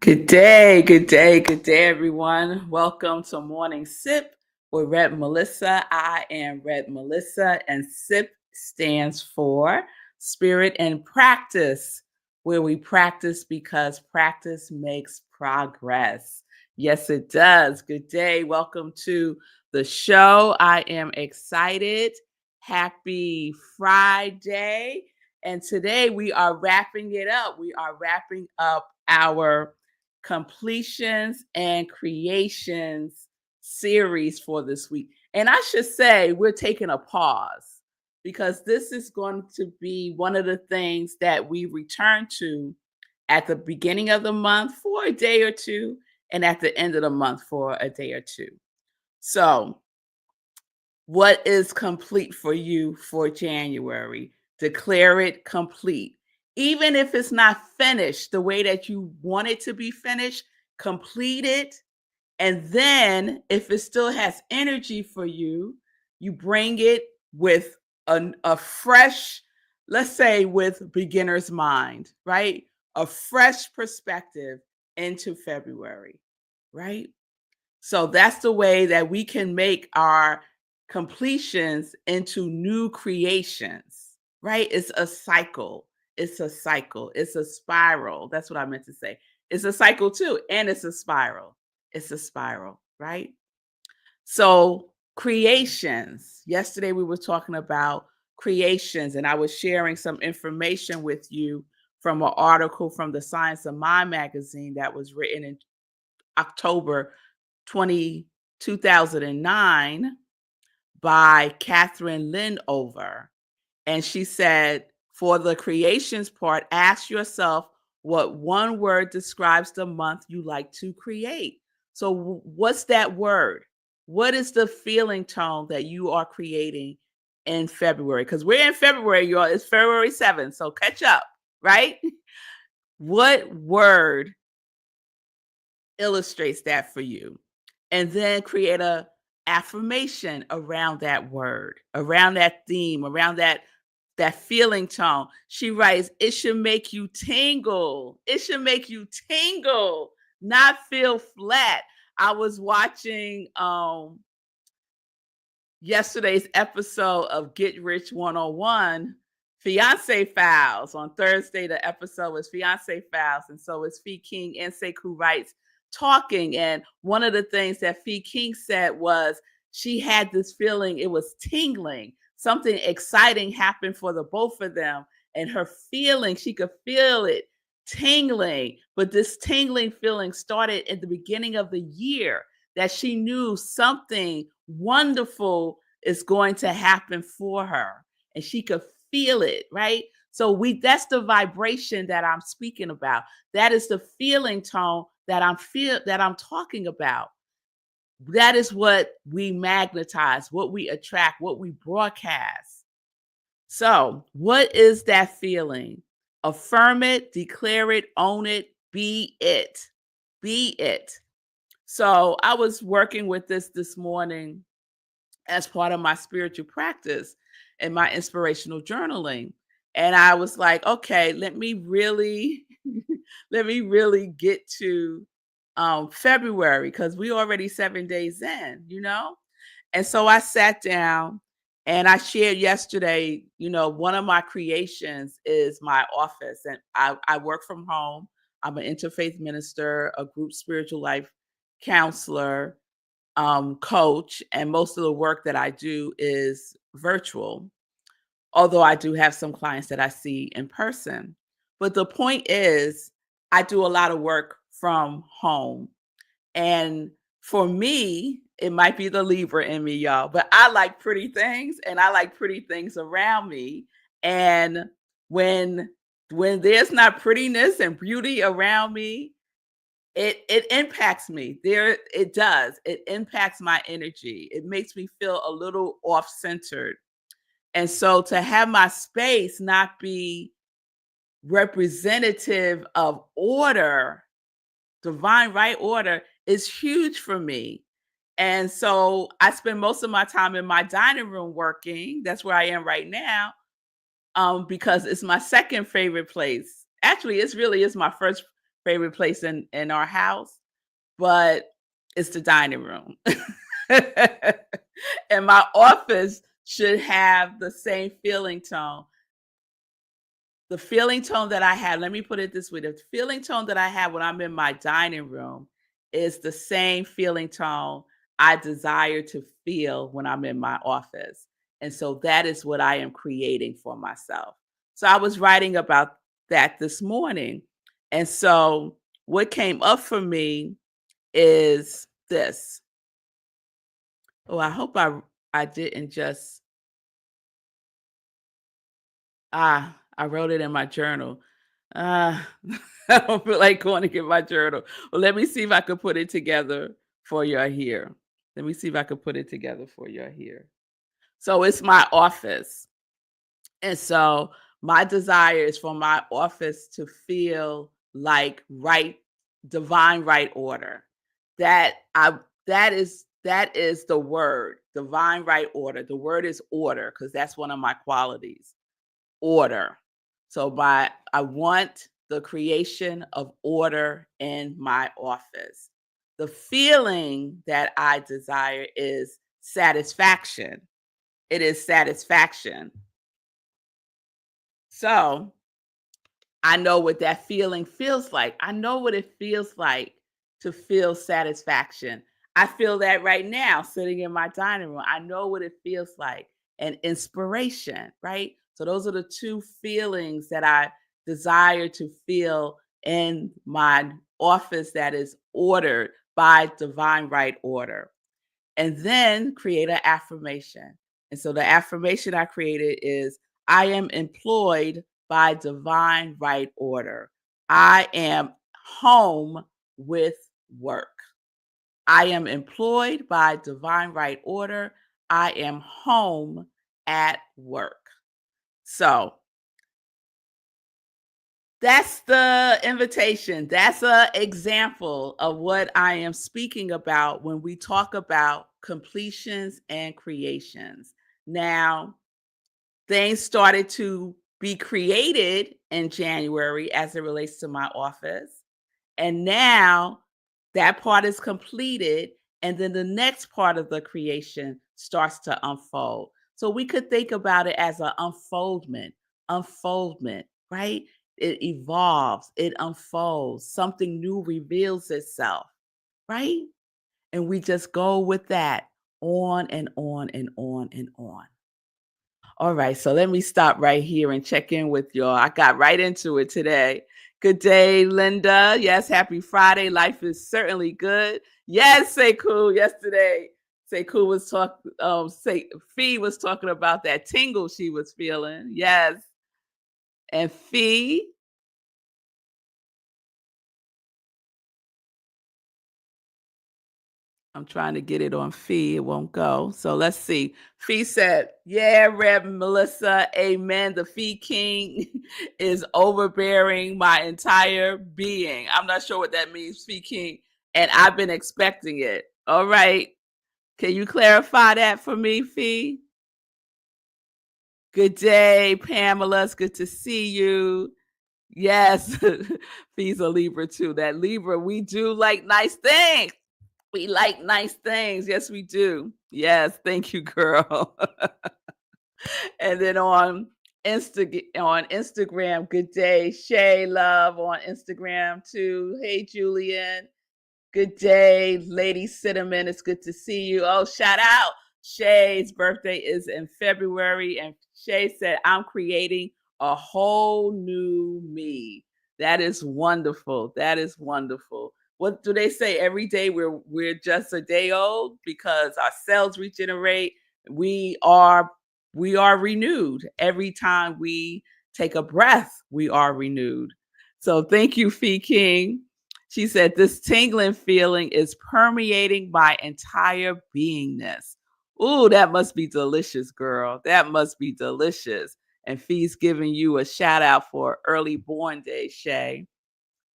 Good day, good day, good day, everyone. Welcome to Morning Sip with Red Melissa. I am Red Melissa, and SIP stands for Spirit and Practice, where we practice because practice makes progress. Yes, it does. Good day. Welcome to the show. I am excited. Happy Friday. And today we are wrapping it up. We are wrapping up our completions and creations series for this week. And I should say, we're taking a pause because this is going to be one of the things that we return to at the beginning of the month for a day or two, and at the end of the month for a day or two. So, what is complete for you for January? Declare it complete. Even if it's not finished the way that you want it to be finished, complete it. And then, if it still has energy for you, you bring it with a fresh, let's say, with beginner's mind, right? A fresh perspective into February, right? So that's the way that we can make our completions into new creations, right? It's a cycle. It's a cycle. It's a spiral. That's what I meant to say. It's a cycle too, and it's a spiral. It's a spiral, right? So, creations. Yesterday we were talking about creations, and I was sharing some information with you from an article from the Science of Mind magazine that was written in October 2009 by Catherine Lindover. And she said, for the creations part, ask yourself what one word describes the month you like to create. So, what's that word? What is the feeling tone that you are creating in February? Because we're in February, y'all. It's February 7th. So, catch up, right? What word illustrates that for you? And then create a affirmation around that word, around that theme, around that feeling tone. She writes, it should make you tingle. It should make you tingle, not feel flat. I was watching yesterday's episode of Get Rich 101, Fiance Files. On Thursday, the episode was Fiance Files. And so it's Fee King and Sekou writes talking. And one of the things that Fee King said was she had this feeling, it was tingling. Something exciting happened for the both of them. And her feeling, she could feel it tingling. But this tingling feeling started at the beginning of the year, that she knew something wonderful is going to happen for her, and she could feel it, right? So that's the vibration that I'm speaking about. That is the feeling tone that I'm talking about. That is what we magnetize, what we attract, what we broadcast. So, what is that feeling? Affirm it, declare it, own it, be it. Be it. So I was working with this morning as part of my spiritual practice and my inspirational journaling. And I was like, okay, let me really, let me really get to February, because we already 7 days in. And so I sat down and I shared yesterday, one of my creations is my office, and I work from home. I'm an interfaith minister, a group spiritual life counselor, coach, and most of the work that I do is virtual, although I do have some clients that I see in person. But the point is, I do a lot of work from home. And for me, it might be the Libra in me, y'all, but I like pretty things and I like pretty things around me. And when there's not prettiness and beauty around me, it impacts me. It does. It impacts my energy. It makes me feel a little off-centered. And so to have my space not be representative of order, divine right order, is huge for me. And so I spend most of my time in my dining room working. That's where I am right now, because it's my second favorite place. Actually, it really is my first favorite place in our house, but it's the dining room. And my office should have the same feeling tone. The feeling tone that I have, let me put it this way, the feeling tone that I have when I'm in my dining room is the same feeling tone I desire to feel when I'm in my office. And so that is what I am creating for myself. So I was writing about that this morning. And so what came up for me is this. Oh, I didn't just I wrote it in my journal. Ah, I don't feel like going to get my journal. Well, let me see if I could put it together for you here. Let me see if I could put it together for you here. So it's my office. And so my desire is for my office to feel like divine right order. That I that is the word, divine right order. The word is order because that's one of my qualities. Order. So I want the creation of order in my office. The feeling that I desire is satisfaction. It is satisfaction. So I know what that feeling feels like. I know what it feels like to feel satisfaction. I feel that right now sitting in my dining room. I know what it feels like and inspiration, right? So those are the two feelings that I desire to feel in my office that is ordered by divine right order. And then create an affirmation. And so the affirmation I created is I am employed by divine right order. I am home with work. I am employed by divine right order. I am home at work. So that's the invitation. That's an example of what I am speaking about when we talk about completions and creations. Now, things started to be created in January as it relates to my office. And now that part is completed. And then the next part of the creation starts to unfold. So we could think about it as an unfoldment, right? It evolves, it unfolds, something new reveals itself, right? And we just go with that on and on and on and on. All right, so let me stop right here and check in with y'all. I got right into it today. Good day, Linda. Yes, happy Friday. Life is certainly good. Yes, say cool. Yesterday, say cool was say Fee was talking about that tingle she was feeling. Yes, and Fee, I'm trying to get it on Fee. It won't go. So let's see. Fee said, yeah, Rev Melissa, amen. The Fee King is overbearing my entire being. I'm not sure what that means, Fee King. And I've been expecting it. All right. Can you clarify that for me, Fee? Good day, Pamela. It's good to see you. Yes, Fee's a Libra too. That Libra, we do like nice things. We like nice things. Yes, we do. Yes, thank you, girl. And then on Instagram, good day, Shay Love on Instagram too. Hey, Julian. Good day, Lady Cinnamon. It's good to see you. Oh, shout out. Shay's birthday is in February, and Shay said, I'm creating a whole new me. That is wonderful. That is wonderful. What do they say? Every day we're just a day old because our cells regenerate. We are we are renewed. Every time we take a breath, we are renewed. So thank you, Fee King. She said, this tingling feeling is permeating my entire beingness. Ooh, that must be delicious, girl. That must be delicious. And Fee's giving you a shout out for early born day, Shay.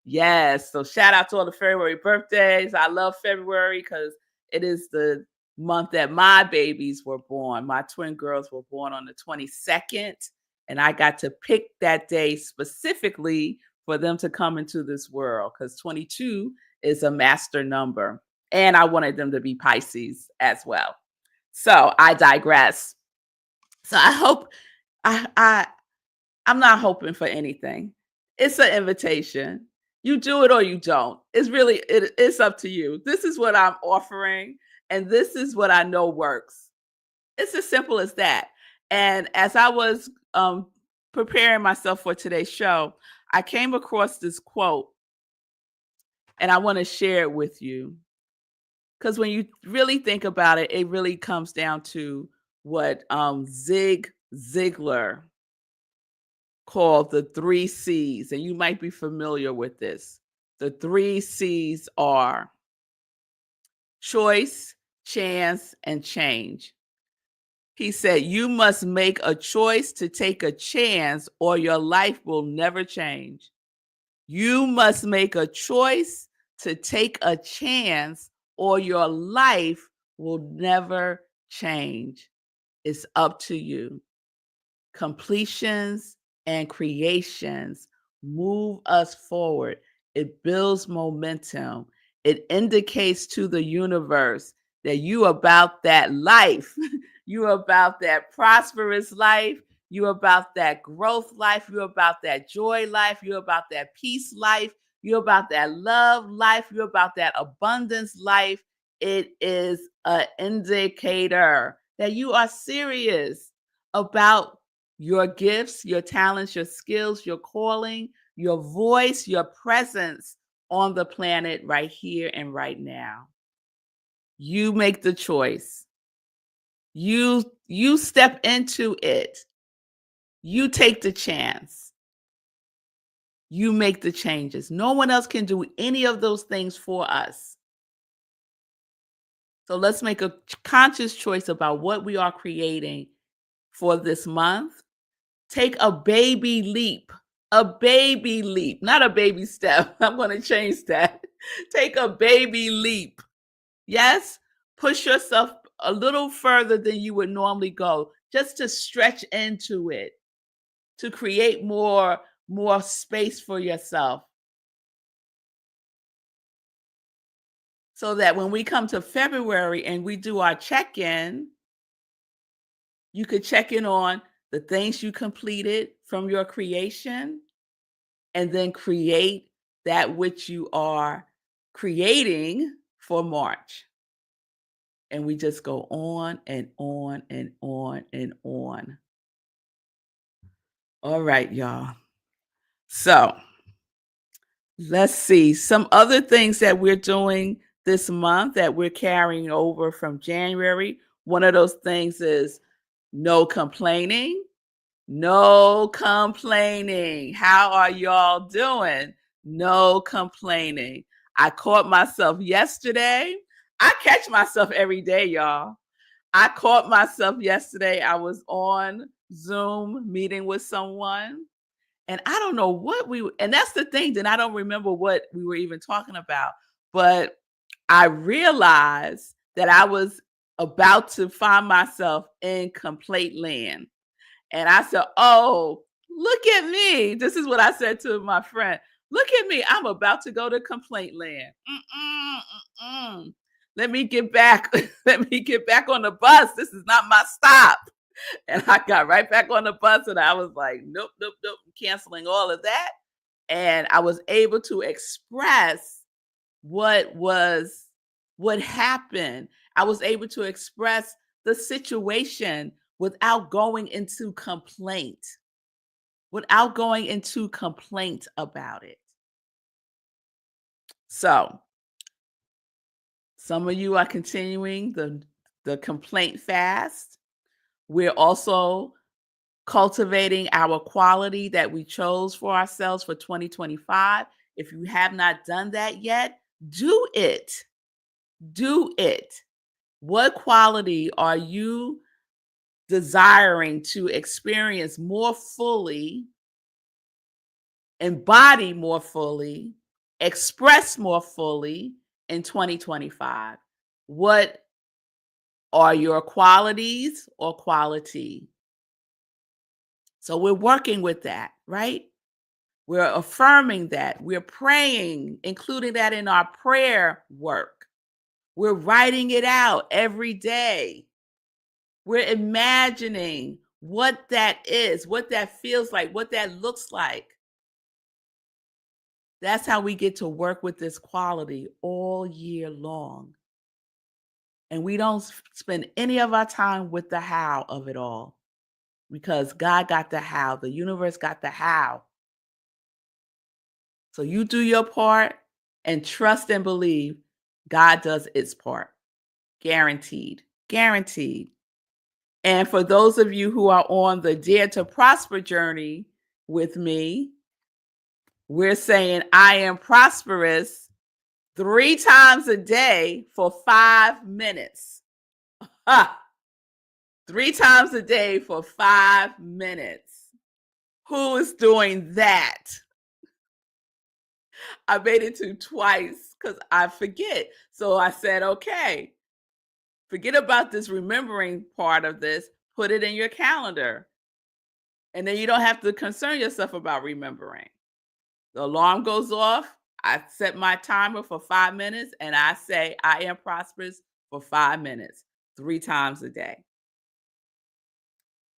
Yes. So shout out to all the February birthdays. I love February because it is the month that my babies were born. My twin girls were born on the 22nd. And I got to pick that day specifically for them to come into this world, because 22 is a master number. And I wanted them to be Pisces as well. So I digress. So I hope I I'm not hoping for anything. It's an invitation. You do it or you don't. It's up to you. This is what I'm offering, and this is what I know works. It's as simple as that. And as I was preparing myself for today's show, I came across this quote, and I want to share it with you. Because when you really think about it, it really comes down to what Zig Ziglar called the 3 C's. And you might be familiar with this. The 3 C's are choice, chance, and change. He said, you must make a choice to take a chance or your life will never change. You must make a choice to take a chance or your life will never change. It's up to you. Completions and creations move us forward. It builds momentum. It indicates to the universe that you about that life. You about that prosperous life. You about that growth life. You about that joy life. You about that peace life. You about that love life. You about that abundance life. It is an indicator that you are serious about your gifts, your talents, your skills, your calling, your voice, your presence on the planet right here and right now. You make the choice. You step into it. You take the chance. You make the changes. No one else can do any of those things for us. So let's make a conscious choice about what we are creating for this month. Take a baby leap, not a baby step. I'm going to change that. Take a baby leap. Yes, push yourself a little further than you would normally go, just to stretch into it, to create more space for yourself. So that when we come to February and we do our check-in, you could check in on the things you completed from your creation, and then create that which you are creating for March. And we just go on and on and on and on. All right, y'all. So let's see some other things that we're doing this month that we're carrying over from January. One of those things is no complaining. No complaining. How are y'all doing? No complaining. I caught myself yesterday. I catch myself every day, y'all. I caught myself yesterday. I was on Zoom meeting with someone, and I don't know what and that's the thing, that I don't remember what we were even talking about, but I realized that I was about to find myself in complaint land. And I said, oh, look at me. This is what I said to my friend. Look at me. I'm about to go to complaint land. Let me get back. Let me get back on the bus. This is not my stop. And I got right back on the bus and I was like, nope, nope, nope, canceling all of that. And I was able to express what happened. I was able to express the situation without going into complaint, about it. So some of you are continuing the complaint fast. We're also cultivating our quality that we chose for ourselves for 2025. If you have not done that yet, do it. Do it. What quality are you desiring to experience more fully, embody more fully, express more fully in 2025? What are your qualities or quality? So we're working with that, right? We're affirming that. We're praying, including that in our prayer work. We're writing it out every day. We're imagining what that is, what that feels like, what that looks like. That's how we get to work with this quality all year long. And we don't spend any of our time with the how of it all because God got the how, the universe got the how. So you do your part and trust and believe God does its part. Guaranteed. Guaranteed. And for those of you who are on the Dare to Prosper journey with me, we're saying I am prosperous 3 times a day for 5 minutes. 3 times a day for 5 minutes. Who is doing that? I made it to twice because I forget. So I said, okay, forget about this remembering part of this. Put it in your calendar. And then you don't have to concern yourself about remembering. The alarm goes off. I set my timer for 5 minutes and I say, I am prosperous for 5 minutes, 3 times a day.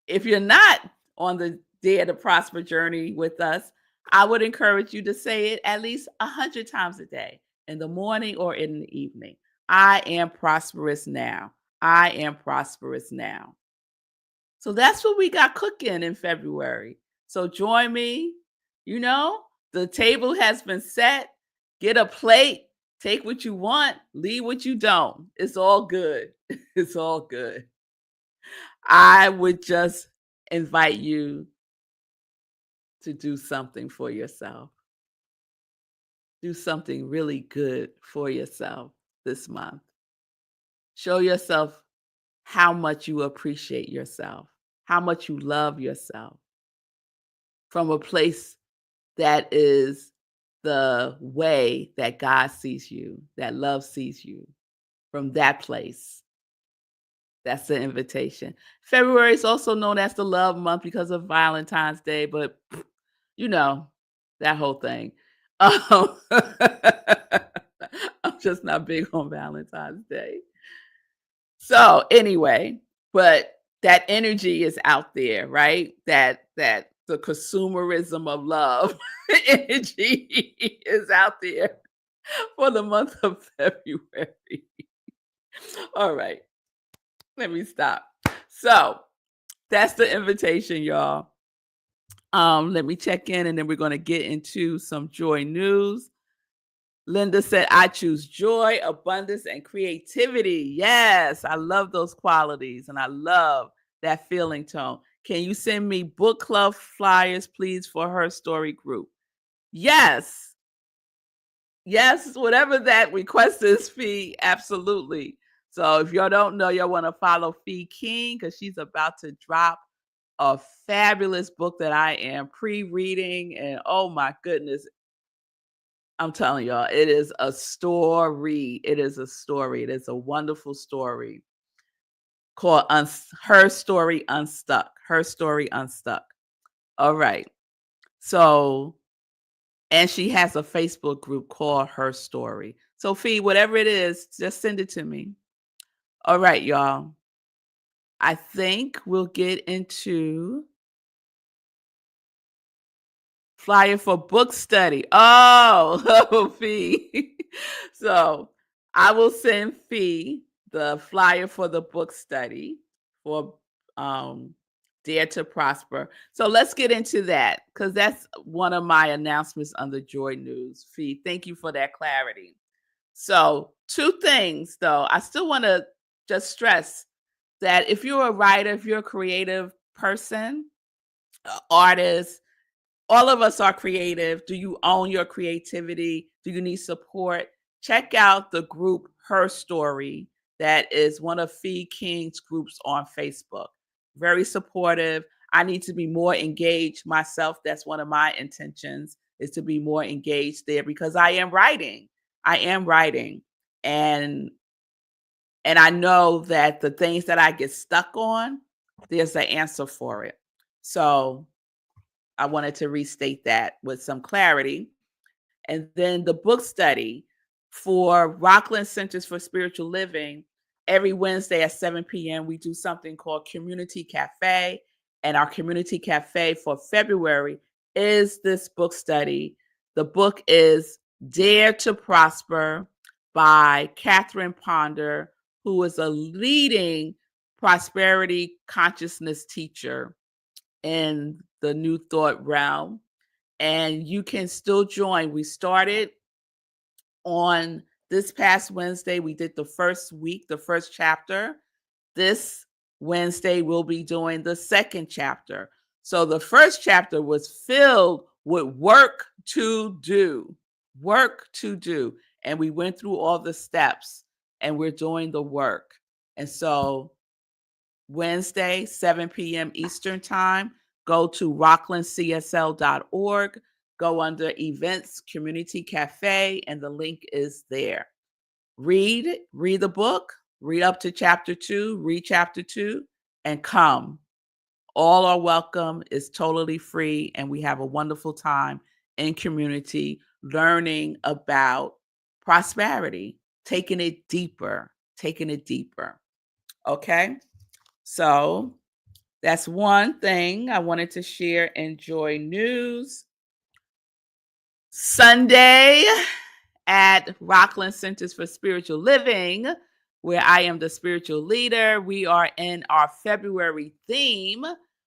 If you're not on the Dare to Prosper journey with us, I would encourage you to say it at least 100 times a day, in the morning or in the evening. I am prosperous now. I am prosperous now. So that's what we got cooking in February. So join me. You know, the table has been set. Get a plate. Take what you want. Leave what you don't. It's all good. It's all good. I would just invite you to do something for yourself. Do something really good for yourself this month. Show yourself how much you appreciate yourself, how much you love yourself from a place that is the way that God sees you, that love sees you, from that place. That's the invitation. February is also known as the love month because of Valentine's Day, but you know, that whole thing. Um, I'm just not big on Valentine's Day. So anyway, but that energy is out there, right? That the consumerism of love energy is out there for the month of February. All right, let me stop. So that's the invitation, y'all. Let me check in and then we're going to get into some joy news. Linda said, I choose joy, abundance, and creativity. Yes, I love those qualities and I love that feeling tone. Can you send me book club flyers, please, for her story group? Yes. Yes, whatever that request is, Fee, absolutely. So if y'all don't know, y'all want to follow Fee King because she's about to drop a fabulous book that I am pre-reading. And oh my goodness, I'm telling y'all, it is a story. It is a story. It is a wonderful story called Her Story Unstuck. Her Story Unstuck. All right. So, and she has a Facebook group called Her Story. So, Fee, whatever it is, just send it to me. All right, y'all. I think we'll get into flyer for book study. Oh, Fee. So I will send Fee the flyer for the book study for Dare to Prosper. So let's get into that because that's one of my announcements on the Joy News. Fee, thank you for that clarity. So 2 things though. I still want to just stress that if you're a writer, if you're a creative person, artist, all of us are creative. Do you own your creativity? Do you need support? Check out the group Her Story. That is one of Fee King's groups on Facebook. Very supportive. I need to be more engaged myself. That's one of my intentions is to be more engaged there because I am writing. I am writing. And I know that the things that I get stuck on, there's an answer for it. So I wanted to restate that with some clarity. And then the book study for Rockland Centers for Spiritual Living. Every Wednesday at 7 p.m., we do something called Community Cafe. And our Community Cafe for February is this book study. The book is Dare to Prosper by Catherine Ponder, who is a leading prosperity consciousness teacher in the New Thought realm. And you can still join. We started on this past Wednesday. We did the first week, the first chapter. This Wednesday, we'll be doing the second chapter. So the first chapter was filled with work to do, And we went through all the steps and we're doing the work. And so Wednesday, 7 p.m. Eastern Time, go to rocklandcsl.org, go under Events Community Cafe, and the link is there. Read the book, read up to chapter 2, read chapter 2, and come. All are welcome. It's totally free, and we have a wonderful time in community learning about prosperity, taking it deeper. Okay? So that's one thing I wanted to share. Enjoy news. Sunday at Rockland Centers for Spiritual Living, where I am the spiritual leader, we are in our February theme,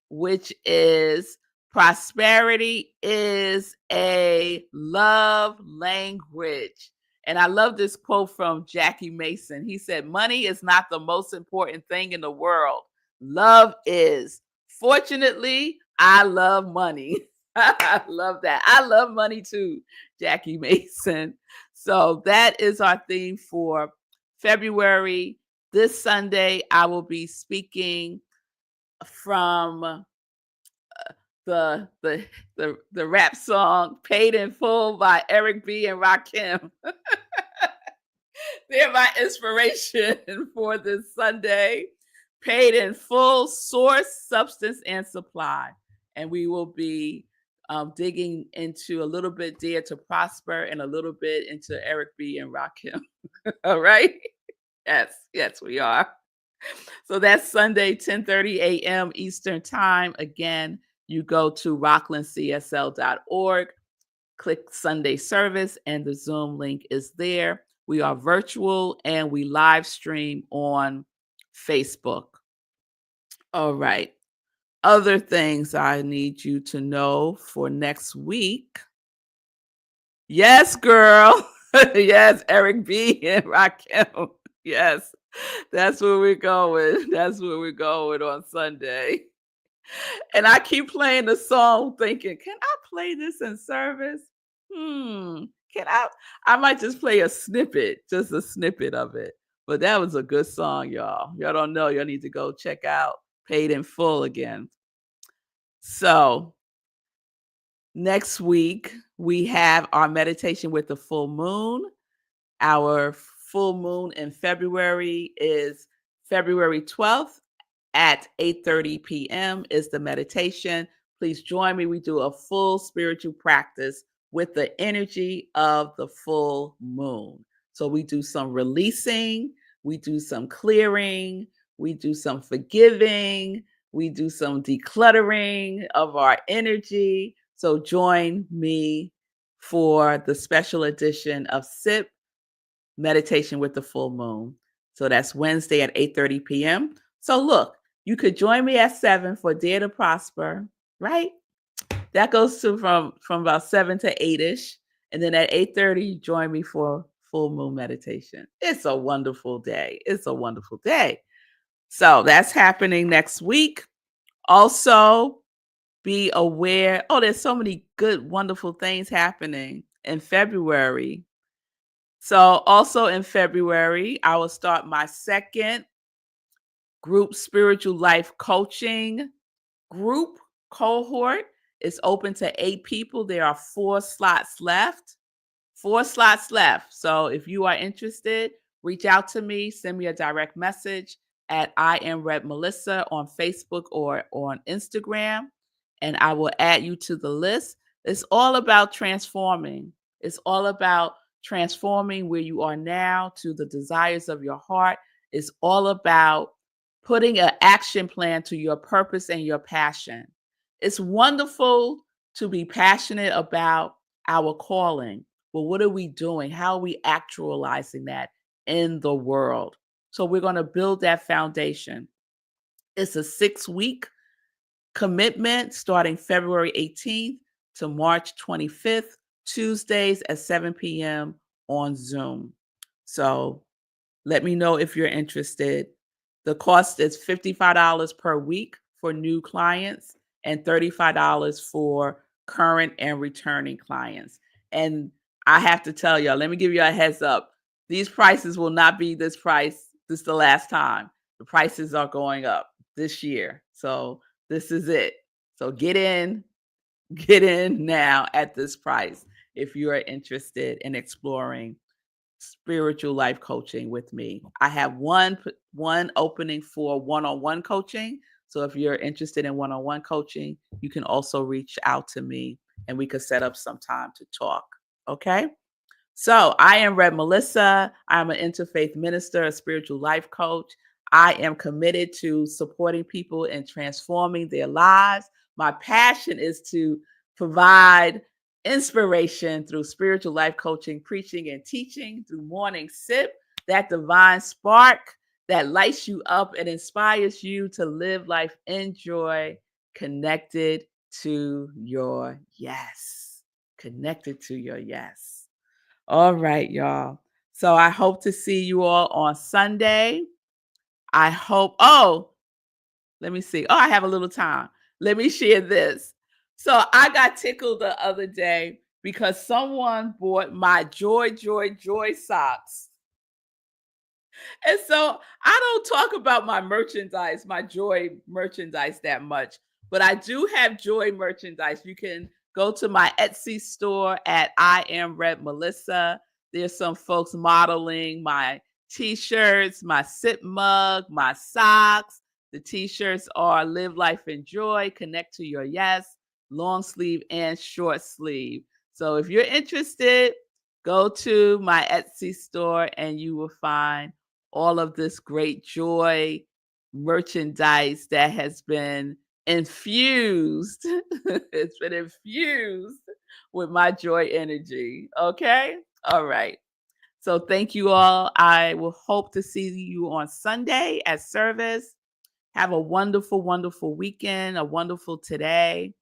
which is prosperity is a love language. And I love this quote from Jackie Mason. He said, "Money is not the most important thing in the world. Love is. Fortunately, I love money." I love that. I love money too, Jackie Mason. So that is our theme for February. This Sunday, I will be speaking from the rap song "Paid in Full" by Eric B. and Rakim. They're my inspiration for this Sunday. Paid in Full, Source, Substance, and Supply. And we will be digging into a little bit Dare to Prosper and a little bit into Eric B. and Rakim. All right? Yes, we are. So that's Sunday, 10:30 a.m. Eastern Time. Again, you go to rocklandcsl.org, click Sunday service, and the Zoom link is there. We are virtual and we live stream on Facebook. All right. Other things I need you to know for next week. Yes, girl. Yes, Eric B. and Rakim. Yes, that's where we're going. That's where we're going on Sunday. And I keep playing the song thinking, can I play this in service? Can I might just play just a snippet of it. But that was a good song, y'all. Y'all don't know. Y'all need to go check out Paid in Full again. So next week, we have our meditation with the full moon. Our full moon in February is February 12th at 8:30 p.m. is the meditation. Please join me. We do a full spiritual practice with the energy of the full moon. So we do some releasing, we do some clearing, we do some forgiving, we do some decluttering of our energy. So join me for the special edition of SIP, Meditation with the Full Moon. So that's Wednesday at 8:30 p.m. So look, you could join me at 7 for Dare to Prosper, right? That goes to from about 7 to 8-ish. And then at 8:30, join me for full moon meditation. It's a wonderful day. It's a wonderful day. So that's happening next week. Also, be aware. Oh, there's so many good, wonderful things happening in February. So also in February, I will start my second group spiritual life coaching group cohort. It's open to 8 people. There are 4 slots left. 4 slots left. So if you are interested, reach out to me, send me a direct message at I am Red Melissa on Facebook or on Instagram. and I will add you to the list. It's all about transforming. It's all about transforming where you are now to the desires of your heart. It's all about putting an action plan to your purpose and your passion. It's wonderful to be passionate about our calling. But what are we doing? How are we actualizing that in the world? So we're going to build that foundation. It's a 6-week commitment starting February 18th to March 25th, Tuesdays at 7 p.m. on Zoom. So let me know if you're interested. The cost is $55 per week for new clients and $35 for current and returning clients. And I have to tell y'all, let me give you a heads up. These prices will not be this price. This is the last time. The prices are going up this year. So this is it. So get in now at this price if you are interested in exploring spiritual life coaching with me. I have one opening for one-on-one coaching. So if you're interested in one-on-one coaching, you can also reach out to me and we could set up some time to talk. Okay? So I am Rev Melissa. I'm an interfaith minister, a spiritual life coach. I am committed to supporting people and transforming their lives. My passion is to provide inspiration through spiritual life coaching, preaching, and teaching through Morning Sip, that divine spark that lights you up and inspires you to live life in joy, connected to your yes. Connected to your yes. All right, y'all. So I hope to see you all on Sunday. I hope, let me see. Oh, I have a little time. Let me share this. So I got tickled the other day because someone bought my Joy, Joy, Joy socks. And so I don't talk about my merchandise, my joy merchandise that much, but I do have joy merchandise. You can go to my Etsy store at I Am Red Melissa. There's some folks modeling my t-shirts, my sip mug, my socks. The t-shirts are Live Life in Joy, Connect to Your Yes, long sleeve and short sleeve. So if you're interested, go to my Etsy store and you will find all of this great joy merchandise that has been infused. It's been infused with my joy energy. Okay. All right. So thank you all. I will hope to see you on Sunday at service. Have a wonderful, wonderful weekend, a wonderful today.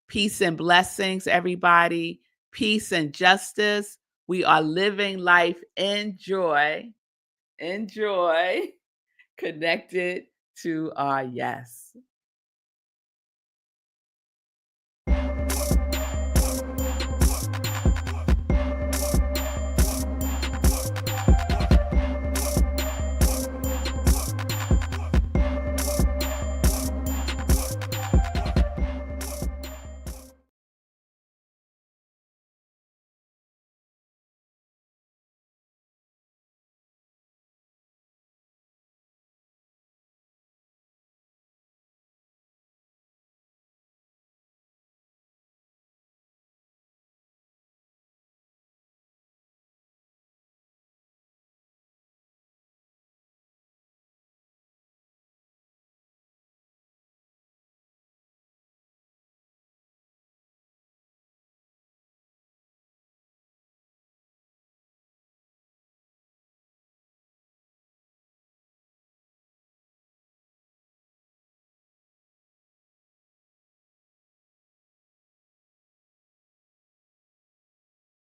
Peace and blessings, everybody. Peace and justice. We are living life in joy. Enjoy, connected to our yes.